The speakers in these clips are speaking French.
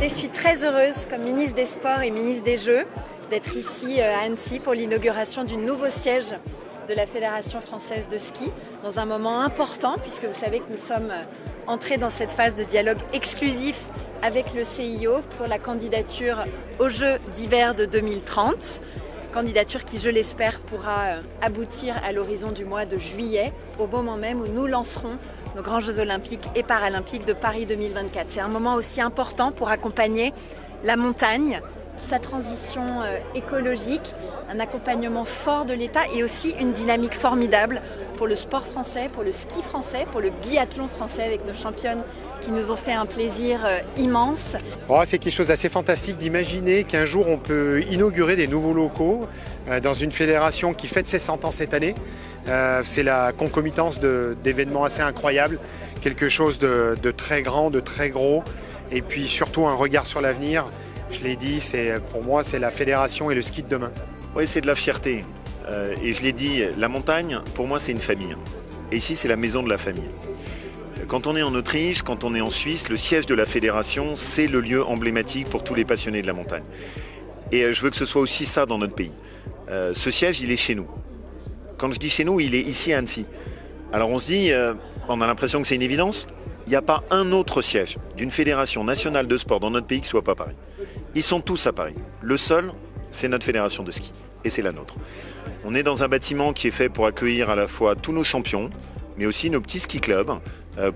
Écoutez, je suis très heureuse, comme ministre des Sports et ministre des Jeux, d'être ici à Annecy pour l'inauguration du nouveau siège de la Fédération française de ski, dans un moment important, puisque vous savez que nous sommes entrés dans cette phase de dialogue exclusif avec le CIO pour la candidature aux Jeux d'hiver de 2030. Candidature qui, je l'espère, pourra aboutir à l'horizon du mois de juillet, au moment même où nous lancerons nos grands Jeux olympiques et paralympiques de Paris 2024. C'est un moment aussi important pour accompagner la montagne, sa transition écologique, un accompagnement fort de l'État et aussi une dynamique formidable pour le sport français, pour le ski français, pour le biathlon français avec nos championnes qui nous ont fait un plaisir immense. Oh, c'est quelque chose d'assez fantastique d'imaginer qu'un jour on peut inaugurer des nouveaux locaux dans une fédération qui fête ses 100 ans cette année. C'est la concomitance d'événements assez incroyables, quelque chose de très grand, de très gros, et puis surtout un regard sur l'avenir. Je l'ai dit, pour moi c'est la fédération et le ski de demain. Oui, c'est de la fierté. Et je l'ai dit, la montagne, pour moi c'est une famille. Et ici c'est la maison de la famille. Quand on est en Autriche, quand on est en Suisse, le siège de la fédération, c'est le lieu emblématique pour tous les passionnés de la montagne. Et je veux que ce soit aussi ça dans notre pays. Ce siège, il est chez nous. Quand je dis chez nous, il est ici à Annecy. Alors on se dit, on a l'impression que c'est une évidence. Il n'y a pas un autre siège d'une fédération nationale de sport dans notre pays qui ne soit pas à Paris. Ils sont tous à Paris. Le seul, c'est notre fédération de ski. Et c'est la nôtre. On est dans un bâtiment qui est fait pour accueillir à la fois tous nos champions, mais aussi nos petits ski clubs,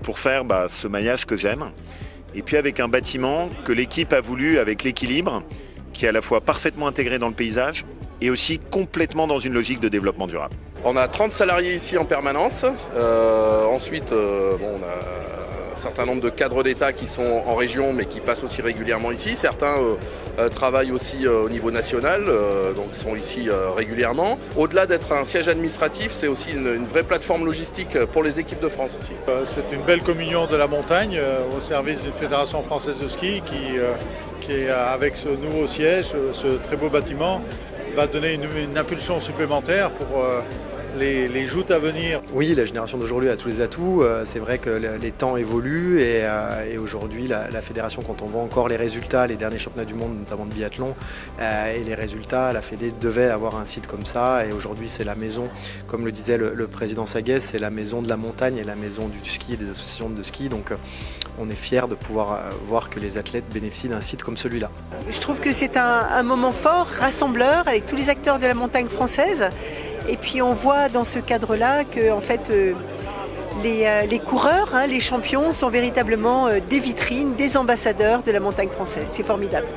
pour faire ce maillage que j'aime. Et puis avec un bâtiment que l'équipe a voulu avec l'équilibre, qui est à la fois parfaitement intégré dans le paysage, et aussi complètement dans une logique de développement durable. On a 30 salariés ici en permanence. Ensuite, on a un certain nombre de cadres d'État qui sont en région mais qui passent aussi régulièrement ici. Certains travaillent aussi au niveau national, donc sont ici régulièrement. Au-delà d'être un siège administratif, c'est aussi une vraie plateforme logistique pour les équipes de France aussi. C'est une belle communion de la montagne au service d'une fédération française de ski qui est avec ce nouveau siège, ce très beau bâtiment, va donner une impulsion supplémentaire pour les joutes à venir. Oui, la génération d'aujourd'hui a tous les atouts. C'est vrai que les temps évoluent et aujourd'hui la fédération, quand on voit encore les résultats, les derniers championnats du monde, notamment de biathlon, et les résultats, la Fédé devait avoir un site comme ça et aujourd'hui c'est la maison, comme le disait le président Saguet, c'est la maison de la montagne et la maison du ski et des associations de ski. Donc on est fiers de pouvoir voir que les athlètes bénéficient d'un site comme celui-là. Je trouve que c'est un moment fort, rassembleur, avec tous les acteurs de la montagne française. Et puis on voit dans ce cadre-là que en fait, les coureurs, les champions sont véritablement des vitrines, des ambassadeurs de la montagne française. C'est formidable.